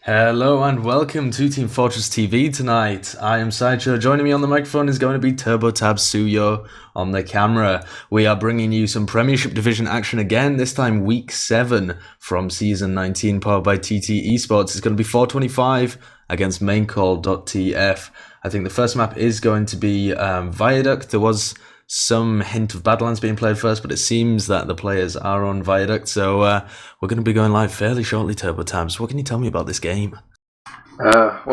Hello and welcome to Team Fortress TV tonight. I am Sideshow. Joining me on the microphone is going to be TurboTabs Suyooo on the camera. We are bringing you some Premiership Division action again, this time Week 7 from Season 19 powered by TT Esports. It's going to be 425 against maincall.tf. I think the first map is going to be Viaduct. There was some hint of Badlands being played first, but it seems that the players are on Viaduct, so we're going to be going live fairly shortly, TurboTabs. What can you tell me about this game? I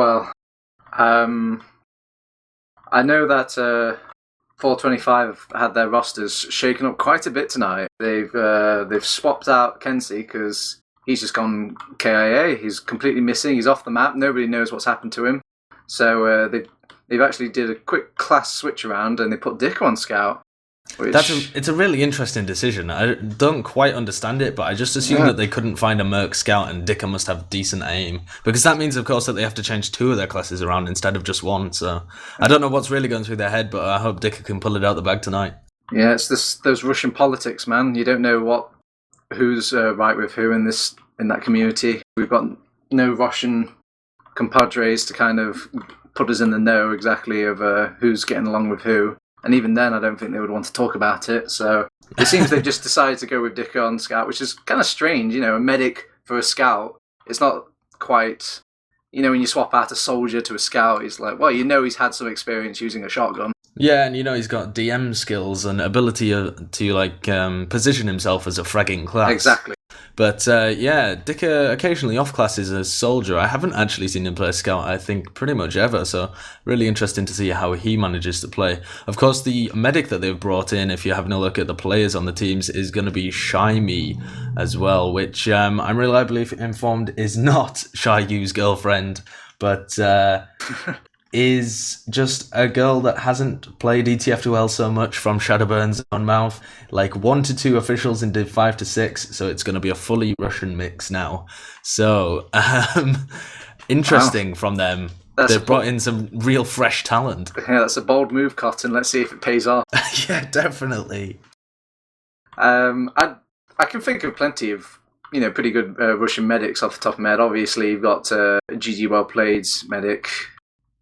know that 425 had their rosters shaken up quite a bit tonight. They've swapped out Kenzie because he's just gone KIA. He's completely missing. He's off the map. Nobody knows what's happened to him. So they've actually did a quick class switch around and they put Dick on scout. It's a really interesting decision. I don't quite understand it, but I just assume that they couldn't find a Merc scout and Dicker must have decent aim. Because that means, of course, that they have to change 2 of their classes around instead of just 1. So I don't know what's really going through their head, but I hope Dicker can pull it out the bag tonight. Yeah, it's those Russian politics, man. You don't know who's right with who in that community. We've got no Russian compadres to kind of put us in the know exactly of who's getting along with who. And even then, I don't think they would want to talk about it. So it seems they've just decided to go with Dicker on scout, which is kind of strange. You know, a medic for a scout. It's not quite, when you swap out a soldier to a scout, it's like, well, he's had some experience using a shotgun. Yeah, and he's got DM skills and ability to position himself as a fragging class. Exactly. But yeah, Dicker occasionally off classes as soldier. I haven't actually seen him play scout, I think, pretty much ever. So really interesting to see how he manages to play. Of course, the medic that they've brought in, if you're having a look at the players on the teams, is going to be Shyme as well, which I'm reliably informed is not Shyyu's girlfriend, but is just a girl that hasn't played ETF2L so much from Shadowburn's own mouth. Like 1 to 2 officials in Div 5 to 6, so it's going to be a fully Russian mix now. So, interesting from them. They've brought in some real fresh talent. Yeah, that's a bold move, Cotton. Let's see if it pays off. Yeah, definitely. I can think of plenty of pretty good Russian medics off the top of my head. Obviously, you've got GG Well Played's medic.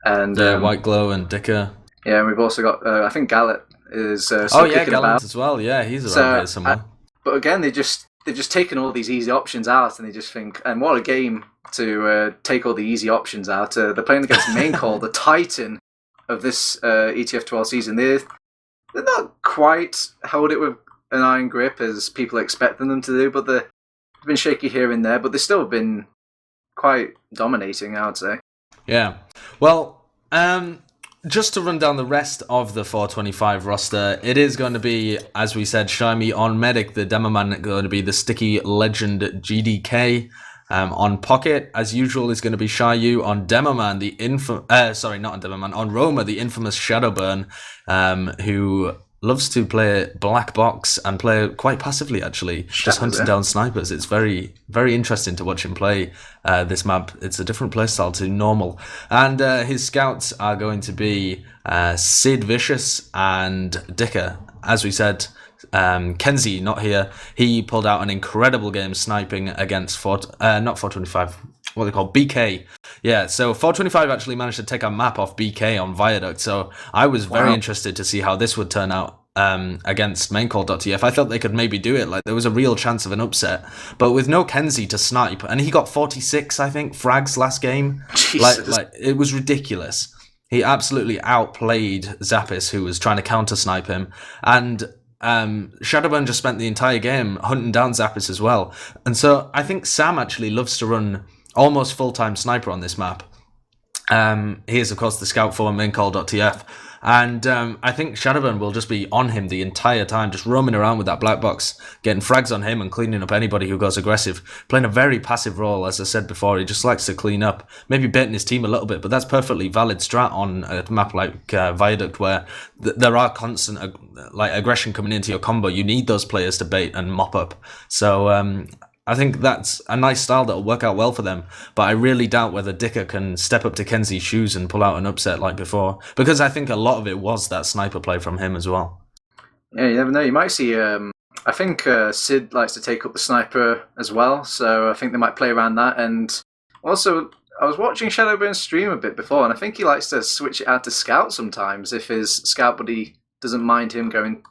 And White Glow and Dicker. Yeah, and we've also got, I think Gallet is still kicking Gallant about. as well. Yeah, he's around here somewhere. But again, they've just taken all these easy options out, and they just think, and what a game to take all the easy options out. They're playing against maincall, the titan of this ETF2L season. They're not quite held it with an iron grip as people expect them to do, but they've been shaky here and there, but they've still been quite dominating, I would say. Yeah. Well, just to run down the rest of the 425 roster, it is going to be, as we said, Shyme on medic, the demo man going to be the sticky legend GDK. On pocket, as usual, is going to be Suyooo. On demo man, on Roma, the infamous Shadowburn, who loves to play black box and play quite passively, actually, just hunting down snipers. It's very, very interesting to watch him play this map. It's a different playstyle to normal. And his scouts are going to be Sid Vicious and Dicker. As we said, Kenzie not here. He pulled out an incredible game sniping against not 425, what they call BK. Yeah, so 425 actually managed to take a map off BK on Viaduct, so I was very interested to see how this would turn out against maincall.tf. I thought they could maybe do it, like there was a real chance of an upset, but with no Kenzie to snipe, and he got 46, I think, frags last game. Like it was ridiculous. He absolutely outplayed Zappis, who was trying to counter snipe him, and Shadowburn just spent the entire game hunting down Zappis as well. And so I think Sam actually loves to run almost full-time sniper on this map. He is, of course, the scout for maincall.tf. And I think Shadowburn will just be on him the entire time, just roaming around with that black box, getting frags on him and cleaning up anybody who goes aggressive. Playing a very passive role, as I said before. He just likes to clean up, maybe baiting his team a little bit, but that's perfectly valid strat on a map like Viaduct, where there are constant aggression coming into your combo. You need those players to bait and mop up. So I think that's a nice style that'll work out well for them, but I really doubt whether Dicker can step up to Kenzie's shoes and pull out an upset like before, because I think a lot of it was that sniper play from him as well. Yeah, you never know. You might see, I think Sid likes to take up the sniper as well, so I think they might play around that, and also I was watching Shadowburn stream a bit before, and I think he likes to switch it out to scout sometimes if his scout buddy doesn't mind him going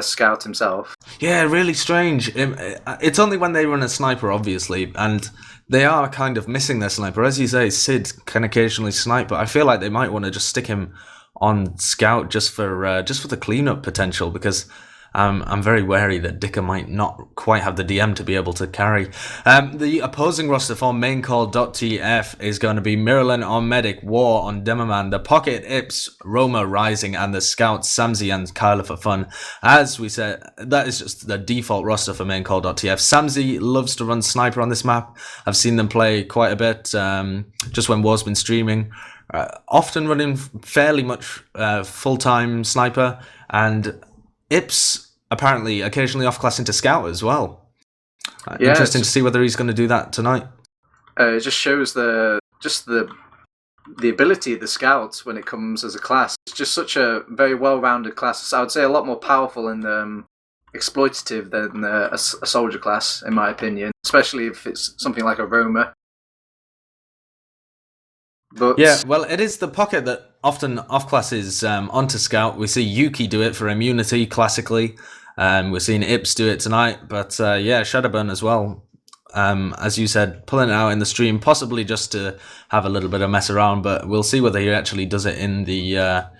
scout himself. Yeah, really strange. It's only when they run a sniper, obviously, and they are kind of missing their sniper. As you say, Sid can occasionally snipe, but I feel like they might want to just stick him on scout just for the cleanup potential, because I'm very wary that Dicker might not quite have the DM to be able to carry. The opposing roster for maincall.tf is going to be Miralyn on Medic, War on Demoman, the Pocket, Ips, Roma Rising, and the Scouts, Samzi and Kyler for fun. As we said, that is just the default roster for maincall.tf. Samzi loves to run Sniper on this map. I've seen them play quite a bit just when War's been streaming. Often running fairly much full-time Sniper, and Ips apparently occasionally off-class into Scout as well. Interesting to see whether he's going to do that tonight. It just shows the ability of the Scouts when it comes as a class. It's just such a very well-rounded class. I would say a lot more powerful and exploitative than a soldier class, in my opinion, especially if it's something like a Roma. But yeah, well, it is the Pocket that often off-classes onto Scout. We see Yuki do it for immunity, classically. We're seeing Ips do it tonight, but yeah, Shadowburn as well. As you said, pulling it out in the stream, possibly just to have a little bit of mess around, but we'll see whether he actually does it in the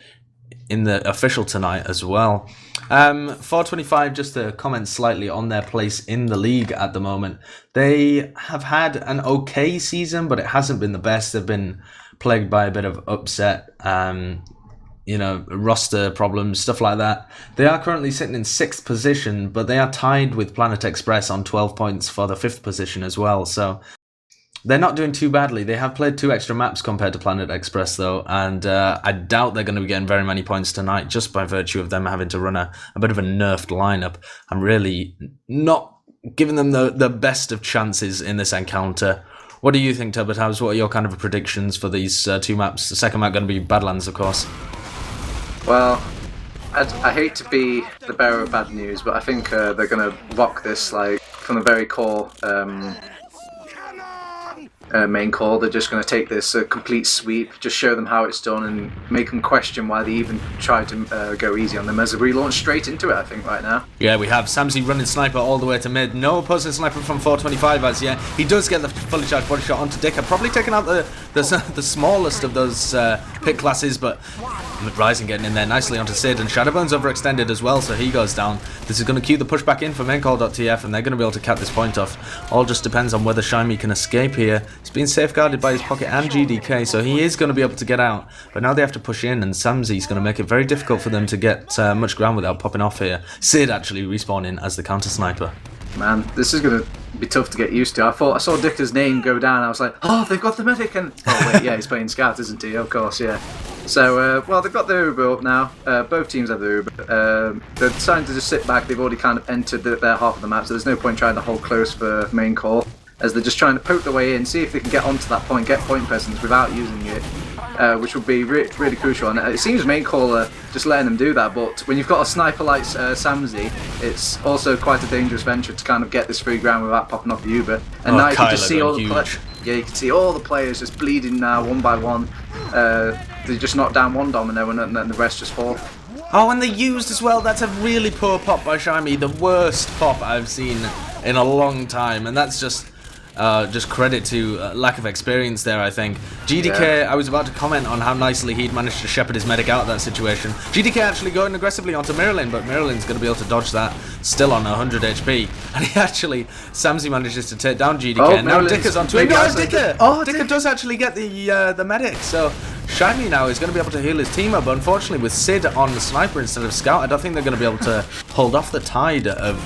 official tonight as well. 425, just to comment slightly on their place in the league at the moment. They have had an okay season, but it hasn't been the best. They've been plagued by a bit of upset, roster problems, stuff like that. They are currently sitting in 6th position, but they are tied with Planet Express on 12 points for the 5th position as well. So they're not doing too badly. They have played 2 extra maps compared to Planet Express, though, and I doubt they're going to be getting very many points tonight, just by virtue of them having to run a bit of a nerfed lineup. I'm really not giving them the best of chances in this encounter. What do you think, TurboTabs? What are your kind of predictions for these 2 maps? The second map going to be Badlands, of course. Well, I hate to be the bearer of bad news, but I think they're going to rock this, like, from the very core main call. They're just going to take this complete sweep, just show them how it's done, and make them question why they even tried to go easy on them, as we launch straight into it, I think, right now. Yeah, we have Samzi running Sniper all the way to mid. No opposing Sniper from 425 as yet. He does get the fully charged body shot onto Dicker, probably taking out the smallest of those pick classes, but Rising getting in there nicely onto Sid, and Shadowburn's overextended as well, so he goes down. This is going to cue the pushback in for maincall.tf, and they're going to be able to cap this point off. All just depends on whether Shymi can escape here. He's been safeguarded by his Pocket and GDK, so he is going to be able to get out, but now they have to push in, and Samzi's going to make it very difficult for them to get much ground without popping off here. Sid actually respawning as the counter sniper. Man, this is going to be tough to get used to. I saw Dicker's name go down, I was like, oh, they've got the medic, and oh wait, yeah, he's playing Scout, isn't he? Of course, yeah. So, well, they've got the Uber up now. Both teams have the Uber. They're deciding to just sit back. They've already kind of entered their half of the map, so there's no point trying to hold close for main call, as they're just trying to poke their way in, see if they can get onto that point, get point presence without using it, which would be really crucial. And it seems main call just letting them do that, but when you've got a sniper like Samzi, it's also quite a dangerous venture to kind of get this free ground without popping off the Uber. And now you can just see all the you can see all the players just bleeding now one by one. They just knock down one domino and then the rest just fall. Oh, and they used as well. That's a really poor pop by Shymi. The worst pop I've seen in a long time, and that's just credit to lack of experience there, I think. GDK, yeah. I was about to comment on how nicely he'd managed to shepherd his medic out of that situation. GDK actually going aggressively onto Miralyn, but Miralyn's going to be able to dodge that, still on 100 HP. And he actually, Samzi manages to take down GDK, and now Dicker's onto him. No, Dicker! Oh, Dicker does actually get the medic, so Shymi now is going to be able to heal his team up, but unfortunately with Sid on the sniper instead of Scout, I don't think they're going to be able to hold off the tide of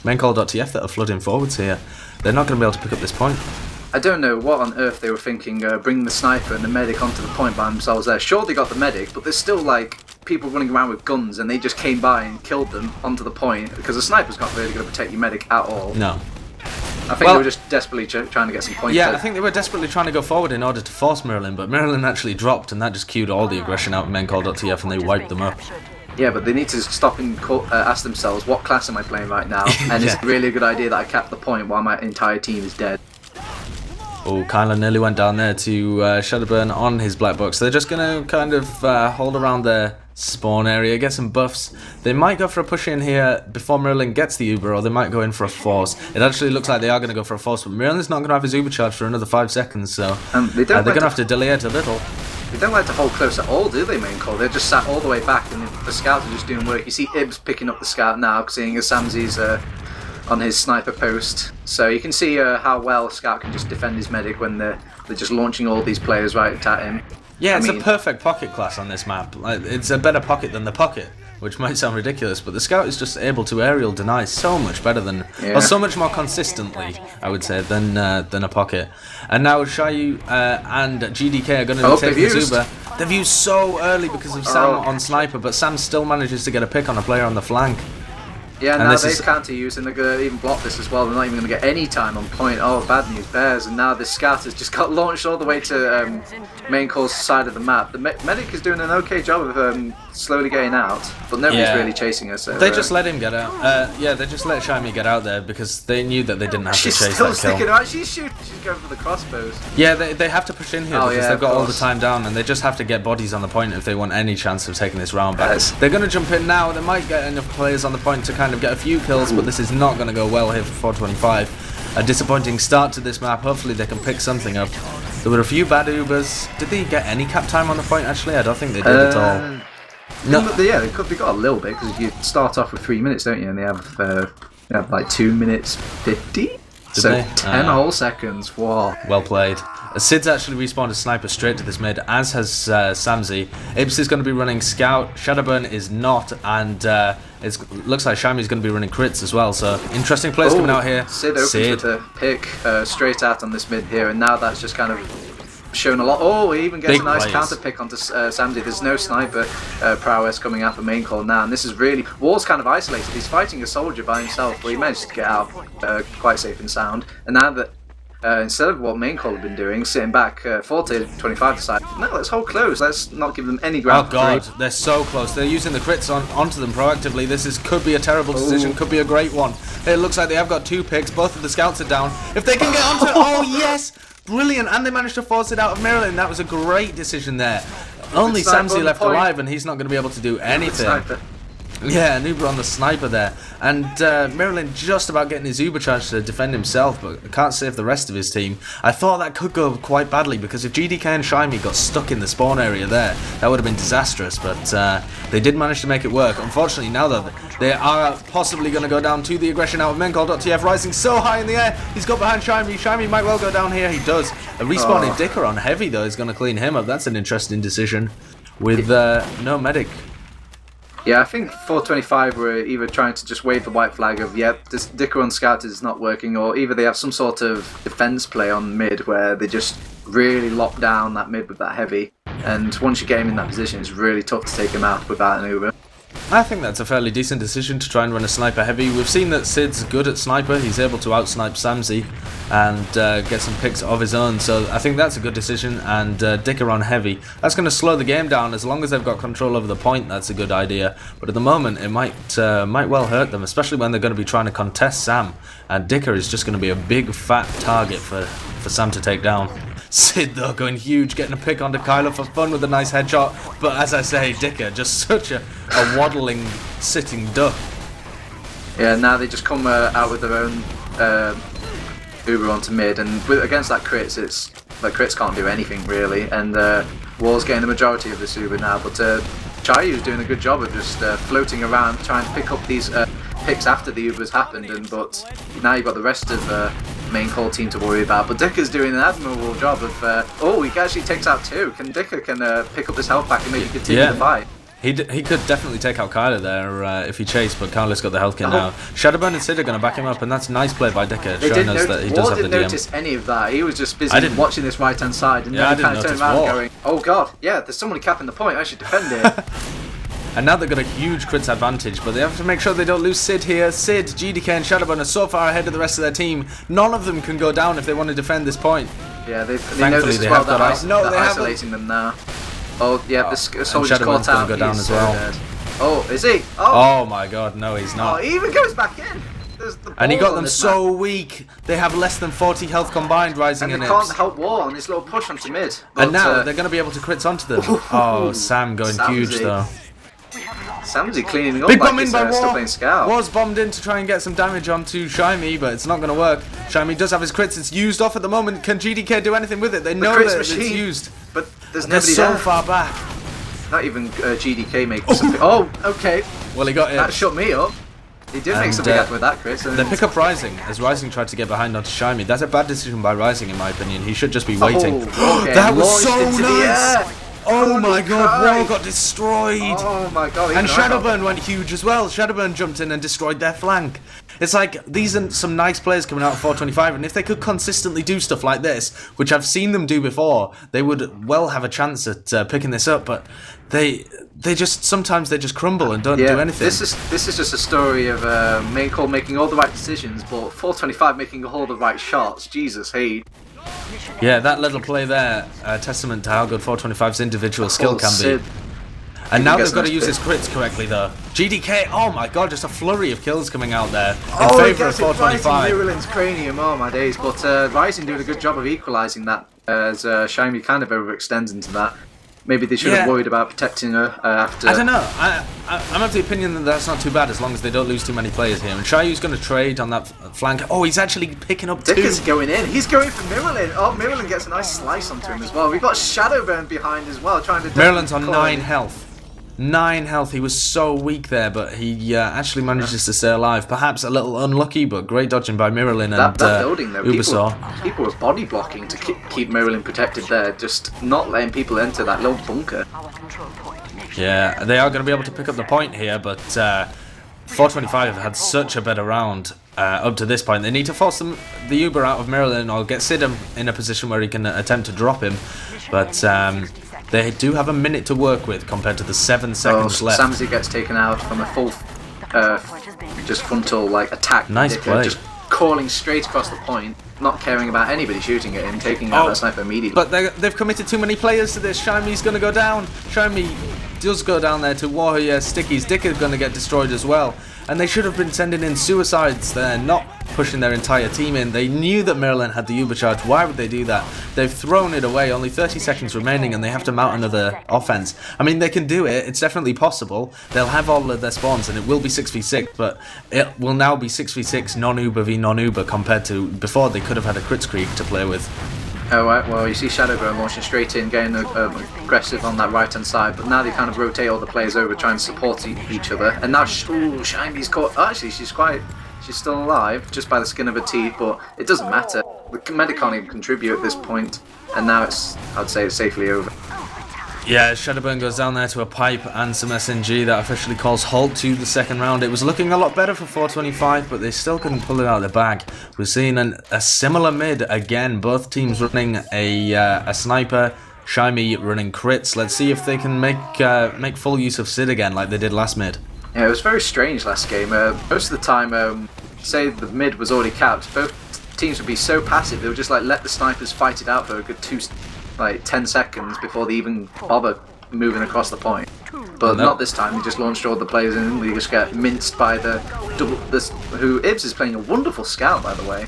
maincall.tf that are flooding forwards here. They're not going to be able to pick up this point. I don't know what on earth they were thinking, bringing the sniper and the medic onto the point by themselves there. Sure, they got the medic, but there's still, like, people running around with guns, and they just came by and killed them onto the point, because the sniper's not really going to protect your medic at all. No. I think they were just desperately trying to get some points. Yeah, I think they were desperately trying to go forward in order to force Miralyn, but Miralyn actually dropped, and that just cued all the aggression out of maincall.tf, and they wiped them up. Yeah, but they need to stop and ask themselves, what class am I playing right now? And is it really a good idea that I cap the point while my entire team is dead? Oh, Kyler nearly went down there to Shadowburn on his black box. They're just going to kind of hold around their spawn area, get some buffs. They might go for a push in here before Merlin gets the Uber, or they might go in for a force. It actually looks like they are going to go for a force, but Merlin's not going to have his Uber charge for another 5 seconds, so they're going to have to delay it a little. They don't like to hold close at all, do they, main call? They're just sat all the way back, and the scouts are just doing work. You see Ibs picking up the scout now, seeing as Samzi's on his sniper post. So you can see how well a scout can just defend his medic when they're just launching all these players right at him. Yeah, it's a perfect pocket class on this map. Like, it's a better pocket than the pocket, which might sound ridiculous, but the scout is just able to aerial deny so much better than, or so much more consistently, I would say, than a pocket. And now Suyooo and GDK are going to be taking this Uber. They've used so early because of Sam on sniper, but Sam still manages to get a pick on a player on the flank. Yeah, and now they've counter-used, and they're going to even block this as well. They're not even going to get any time on point. Oh, bad news, Bears. And now this scout has just got launched all the way to main call's side of the map. The medic is doing an okay job of slowly getting out, but nobody's really chasing us. So, they just let him get out. Yeah, they just let Shimey get out there because they knew that they didn't have to chase that kill. She's still sticking out. She's shooting. She's going for the crossbows. Yeah, they have to push in here because they've got all the time down, and they just have to get bodies on the point if they want any chance of taking this round back. They're going to jump in now. They might get enough players on the point to kind of get a few kills, but this is not going to go well here for 425. A disappointing start to this map. Hopefully they can pick something up. There were a few bad Ubers. Did they get any cap time on the point, actually? I don't think they did at all. No, yeah, they got a little bit, because you start off with 3 minutes, don't you? And they have like 2 minutes 50? So 10 whole seconds. Wow. Well played. Sid's actually respawned a sniper straight to this mid, as has Samzi. Ibs is going to be running scout, Shadowburn is not, and it looks like Shami's going to be running crits as well, so interesting plays coming out here. Sid opens with a pick straight out on this mid here, and now that's just kind of shown a lot. Oh, he even gets a nice counter pick onto Samzi. There's no sniper prowess coming out for main call now, and this is really... Wall's kind of isolated. He's fighting a soldier by himself, but he managed to get out quite safe and sound, and now that instead of what main call have been doing, sitting back, 4-25 decided, no, let's hold close, let's not give them any ground. Oh god, they're so close. They're using the crits onto them proactively. This could be a terrible decision, could be a great one. It looks like they have got 2 picks, both of the scouts are down. If they can get onto it, oh yes! Brilliant, and they managed to force it out of Maryland. That was a great decision there. Only Samzi left alive, and he's not going to be able to do anything. Yeah, an Uber on the sniper there. And Maryland just about getting his Uber charge to defend himself, but can't save the rest of his team. I thought that could go quite badly, because if GDK and Shimey got stuck in the spawn area there, that would have been disastrous, but they did manage to make it work. Unfortunately, now that they are possibly going to go down to the aggression out of maincall.tf, rising so high in the air, he's got behind Shimey. Shimey might well go down here, he does. A respawning Dicker on heavy, though, is going to clean him up. That's an interesting decision, with no medic. Yeah, I think 425 were either trying to just wave the white flag of, this Dicker on scout is not working, or either they have some sort of defense play on mid where they just really lock down that mid with that heavy, and once you get him in that position, it's really tough to take him out without an Uber. I think that's a fairly decent decision to try and run a sniper heavy. We've seen that Sid's good at sniper. He's able to outsnipe Samzi and get some picks of his own. So I think that's a good decision. And Dicker on heavy. That's going to slow the game down. As long as they've got control over the point, that's a good idea. But at the moment, it might well hurt them, especially when they're going to be trying to contest Sam. And Dicker is just going to be a big fat target for Sam to take down. Sid, though, going huge, getting a pick onto Kylo for fun with a nice headshot. But as I say, Dicker, just such a waddling, sitting duck. Yeah, now they just come out with their own Uber onto mid, and against that crits, it's like crits can't do anything really. And Wall's getting the majority of this Uber now, but Suyooo's doing a good job of just floating around, trying to pick up these picks after the Ubers happened. But now you've got the rest of main call team to worry about, but Dicker's doing an admirable job of he actually takes out 2. Dicker can pick up this health back and maybe continue the fight. He could definitely take out Kyler there if he chased, but Kyler's got the health kit now. Shadowburn and Sid are going to back him up, and that's a nice play by Dicker, showing us that he does have the DM. Didn't notice any of that. He was just busy watching this right hand side, and then he kind of turned around going, oh god, yeah, there's somebody capping the point, I should defend it. And now they've got a huge crits advantage, but they have to make sure they don't lose Sid here. Sid, GDK and Shadowburn are so far ahead of the rest of their team, none of them can go down if they want to defend this point. Yeah, they know this as well, they're isolating them now. Oh, yeah, the soldier's caught out. Go down as well. Oh, is he? Oh my god, no he's not. Oh, he even goes back in. And he got them so weak. They have less than 40 health combined, Rising and and they Ips. can't help War on his little push onto mid. But, And now they're going to be able to crits onto them. Oh, Sam going huge though. Samsy cleaning up Big like bomb in he's by War. still playing Scout. War's bombed in to try and get some damage onto Shyami, but it's not going to work. Shyami does have his crits. It's used off at the moment. Can GDK do anything with it? They know that it's used. But there's They're nobody so there. far back. Not even GDK making something. Oh, okay. Well, he got it. That shut me up. He did make something happen with that crit. So they pick up Rising, as Rising tried to get behind onto Shyami. That's a bad decision by Rising, in my opinion. He should just be waiting. Okay. That was so Launched into the nice! air. Oh my god, Christ. War got destroyed! Oh my god. And Shadowburn went huge as well. Shadowburn jumped in and destroyed their flank. It's like, these are some nice players coming out of 425, and if they could consistently do stuff like this, which I've seen them do before, they would well have a chance at picking this up, but they just, sometimes they just crumble and don't do anything. This is just a story of maincall making all the right decisions, but 425 making all the right shots. Jesus, hey. Yeah, that little play there, testament to how good 425's individual skill can be. And now they've got to use his crits correctly, though. GDK, oh my god, just a flurry of kills coming out there in favour of 425. Mirrorlin's cranium, oh my days. But Rising doing a good job of equalising that, as Shyami kind of overextends into that. Maybe they should have worried about protecting her after. I don't know. I'm of the opinion that that's not too bad as long as they don't lose too many players here. And Shayu's going to trade on that flank. Oh, he's actually picking up two. Dicker's going in. He's going for Mirrorlin. Oh, Mirrorlin gets a nice slice onto him as well. We've got Shadowburn behind as well, trying to. Mirrorlin's on 9 health. 9 health. He was so weak there, but he actually manages to stay alive. Perhaps a little unlucky, but great dodging by Mirrorlin and that building though, Ubersaw. People were body blocking to keep Mirrorlin protected there, just not letting people enter that little bunker. Yeah, they are going to be able to pick up the point here, but 425 have had such a better round up to this point. They need to force the Uber out of Mirrorlin or get Sid in a position where he can attempt to drop him, but they do have a minute to work with compared to the 7 seconds left. Samsy gets taken out from a full just frontal like attack. Nice play. Just calling straight across the point, not caring about anybody shooting at him, taking out that sniper immediately. But they've committed too many players to this. Shyami's going to go down. Shyami does go down there to Warrior Sticky's. Dicker's going to get destroyed as well. And they should have been sending in suicides there, not pushing their entire team in. They knew that Mirrorlin had the Uber charge. Why would they do that? They've thrown it away. Only 30 seconds remaining and they have to mount another offense. I mean, they can do it. It's definitely possible. They'll have all of their spawns and it will be 6v6, but it will now be 6v6 non-Uber v non-Uber compared to before they could have had a crit streak to play with. Oh, well, you see Shadowburn launching straight in, getting aggressive on that right-hand side, but now they kind of rotate all the players over, trying to support each other. And now, Shyami's caught. Actually, she's still alive, just by the skin of her teeth, but it doesn't matter. The medic can't even contribute at this point, and now I'd say it's safely over. Yeah, Shadowburn goes down there to a pipe and some SNG that officially calls halt to the second round. It was looking a lot better for 425, but they still couldn't pull it out of the bag. We're seeing a similar mid again, both teams running a sniper, Shyami running crits. Let's see if they can make full use of Sid again like they did last mid. Yeah, it was very strange last game. Most of the time, say the mid was already capped, both teams would be so passive, they would just like let the snipers fight it out for a good 10 seconds before they even bother moving across the point. But not this time. They just launched all the players in and they just get minced by who Ibs is playing a wonderful scout, by the way.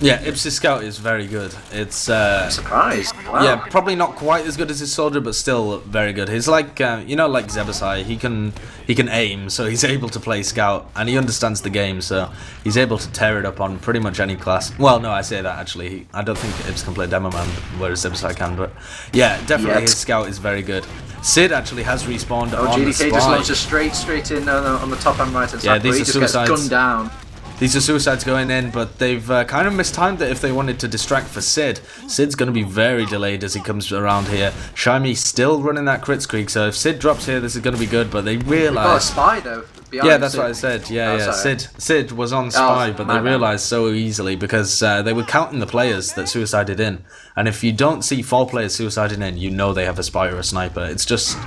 Yeah, Ibs' scout is very good. It's I'm surprised. Wow. Yeah, probably not quite as good as his soldier, but still very good. He's like like Zebasai. He can aim, so he's able to play scout, and he understands the game, so he's able to tear it up on pretty much any class. Well, no, I say that actually. I don't think Ibs can play Demo Man, whereas Zebasai can. But yeah, definitely his scout is very good. Sid actually has respawned on GDK the spy. just launches straight in on the top and right hand side. Yeah, these are just suicides. Gets gunned down. These are suicides going in, but they've kind of mistimed it if they wanted to distract for Sid. Sid's going to be very delayed as he comes around here. Shyami still running that crit streak, so if Sid drops here, this is going to be good, but they realise... got a spy, though. Yeah, that's what I said. Yeah. Sid was on spy, but they realised so easily because they were counting the players that suicided in. And if you don't see 4 players suiciding in, you know they have a spy or a sniper. It's just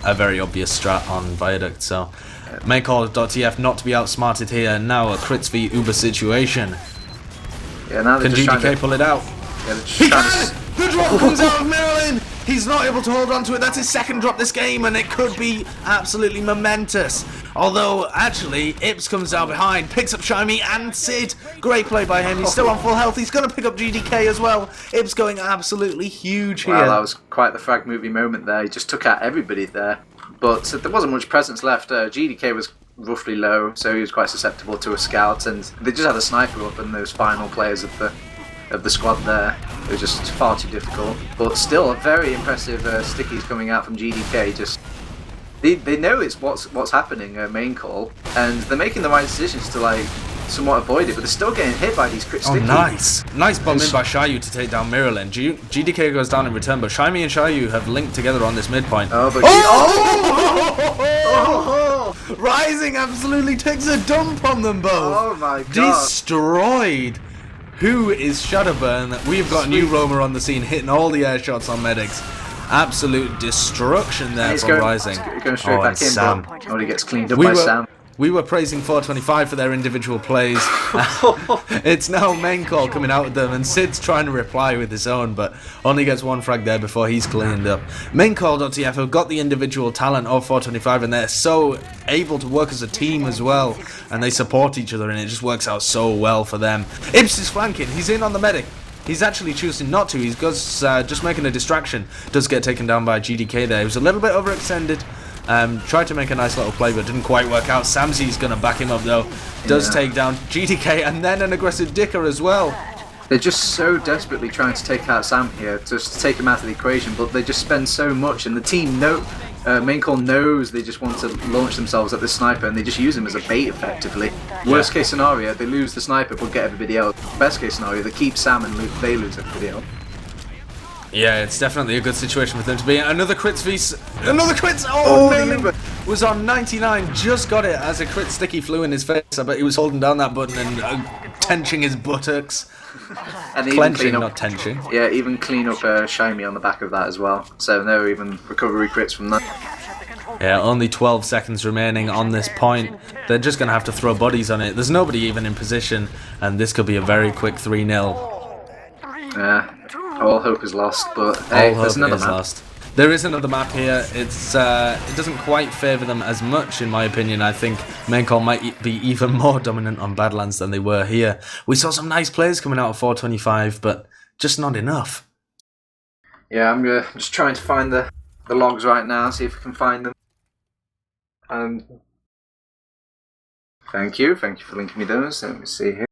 a very obvious strat on Viaduct, so... maincall.tf not to be outsmarted here. Now a crits v Uber situation. Yeah, now can GDK pull it out? Yeah, they're just trying to... The drop comes out of Mirrorlin! He's not able to hold on to it. That's his second drop this game, and it could be absolutely momentous. Although, actually, Ips comes down behind, picks up Shimey and Sid. Great play by him. He's still on full health. He's going to pick up GDK as well. Ips going absolutely huge here. Wow, that was quite the frag movie moment there. He just took out everybody there. But there wasn't much presence left. GDK was roughly low, so he was quite susceptible to a scout, and they just had a sniper up, and those final players of the squad there. It was just far too difficult. But still, a very impressive stickies coming out from GDK. Just they know it's what's happening main call, and they're making the right decisions to like somewhat avoid it, but they're still getting hit by these crit stickies. Oh, nice bomb in by Suyooo to take down Mirrorlin. GDK goes down in return, but Shimey and Suyooo have linked together on this midpoint. Oh, but Rising absolutely takes a dump on them both. Oh my god. Destroyed. Who is Shadowburn? We've got new Roamer on the scene, hitting all the air shots on medics. Absolute destruction there from Rising. He's going straight back in, Sam. but only gets cleaned up by Sam. We were praising 425 for their individual plays. It's now main call coming out with them, and Sid's trying to reply with his own, but only gets one frag there before he's cleaned up. Maincall.tf have got the individual talent of 425, and they're so able to work as a team as well, and they support each other, and it just works out so well for them. Ips is flanking. He's in on the medic. He's actually choosing not to. He goes just making a distraction. Does get taken down by GDK there. He was a little bit overextended. Tried to make a nice little play, but didn't quite work out. Samsy's going to back him up, though. Does take down GDK, and then an aggressive Dicker as well. They're just so desperately trying to take out Sam here, just to take him out of the equation, but they just spend so much, and the team main call knows they just want to launch themselves at the sniper, and they just use him as a bait, effectively. Worst case scenario, they lose the sniper, but get everybody else. Best case scenario, they keep Sam and they lose everybody else. Yeah, it's definitely a good situation for them to be in. Another crits vs. Another crits! Oh, no! Was on 99, just got it as a crit sticky flew in his face. I bet he was holding down that button and tenching his buttocks. And clenching, not tenching. Yeah, even clean up Shimey on the back of that as well. So no even recovery crits from that. Yeah, only 12 seconds remaining on this point. They're just going to have to throw bodies on it. There's nobody even in position, and this could be a very quick 3-0. Yeah. All hope is lost, but hey, there's another map. Lost. There is another map here. It doesn't quite favour them as much, in my opinion. I think main call might be even more dominant on Badlands than they were here. We saw some nice players coming out of 425, but just not enough. Yeah, I'm just trying to find the logs right now, see if I can find them. Thank you for linking me those. Let me see here.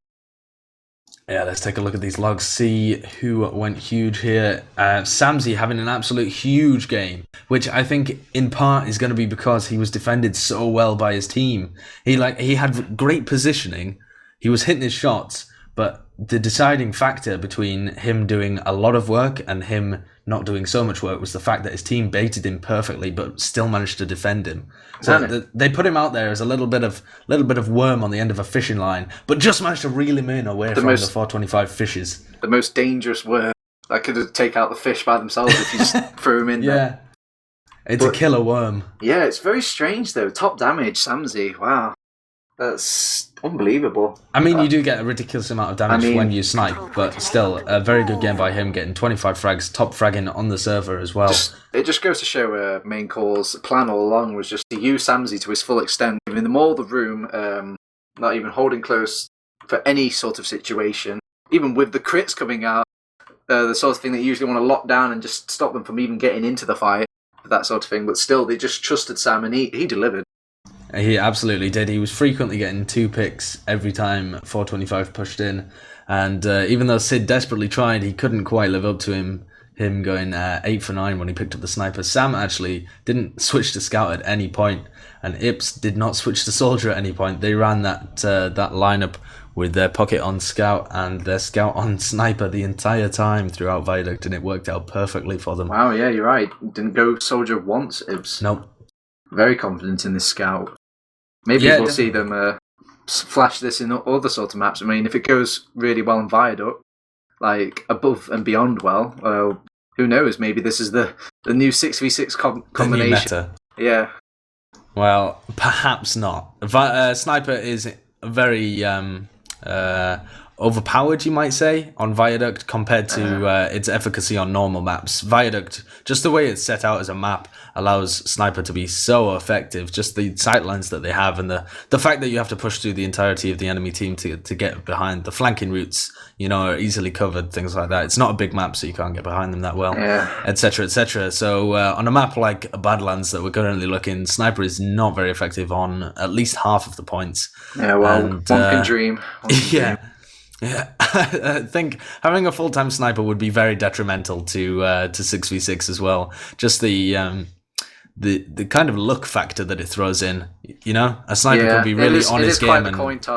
Yeah, let's take a look at these logs, see who went huge here. Samsy having an absolute huge game, which I think in part is going to be because he was defended so well by his team. He had great positioning, he was hitting his shots, but the deciding factor between him doing a lot of work and him not doing so much work was the fact that his team baited him perfectly but still managed to defend him. So they put him out there as a little bit of worm on the end of a fishing line, but just managed to reel him in away from the 425 fishes. The most dangerous worm that could take out the fish by themselves if you just threw them in there. It's a killer worm. Yeah, it's very strange though. Top damage, Samsy. Wow. That's unbelievable. I mean, you do get a ridiculous amount of damage when you snipe, but still, a very good game by him, getting 25 frags, top fragging on the server as well. It just goes to show main call's plan all along was just to use Samsy to his full extent, giving them all the room, not even holding close for any sort of situation. Even with the crits coming out, the sort of thing that you usually want to lock down and just stop them from even getting into the fight, that sort of thing. But still, they just trusted Sam, and he delivered. He absolutely did. He was frequently getting 2 picks every time 425 pushed in, and even though Sid desperately tried, he couldn't quite live up to him going 8 for 9 when he picked up the sniper. Sam actually didn't switch to scout at any point, and Ips did not switch to soldier at any point. They ran that lineup with their pocket on scout and their scout on sniper the entire time throughout Viaduct, and it worked out perfectly for them. Wow, yeah, you're right. Didn't go soldier once, Ips. Nope. Very confident in this scout. Maybe we'll see them flash this in other sort of maps. I mean, if it goes really well in Viaduct, like above and beyond well, who knows? Maybe this is the new 6v6 combination. The new meta. Yeah. Well, perhaps not. Sniper is very overpowered, you might say, on Viaduct compared to its efficacy on normal maps. Viaduct, just the way it's set out as a map, allows Sniper to be so effective. Just the sightlines that they have, and the fact that you have to push through the entirety of the enemy team to get behind. The flanking routes, are easily covered, things like that. It's not a big map, so you can't get behind them that well, etc., etc. So on a map like Badlands that we're currently looking, Sniper is not very effective on at least half of the points. Yeah, well, one can dream. Yeah. I think having a full-time Sniper would be very detrimental to 6v6 as well. Just the kind of luck factor that it throws in. A sniper could be really on his game. It is quite the coin toss.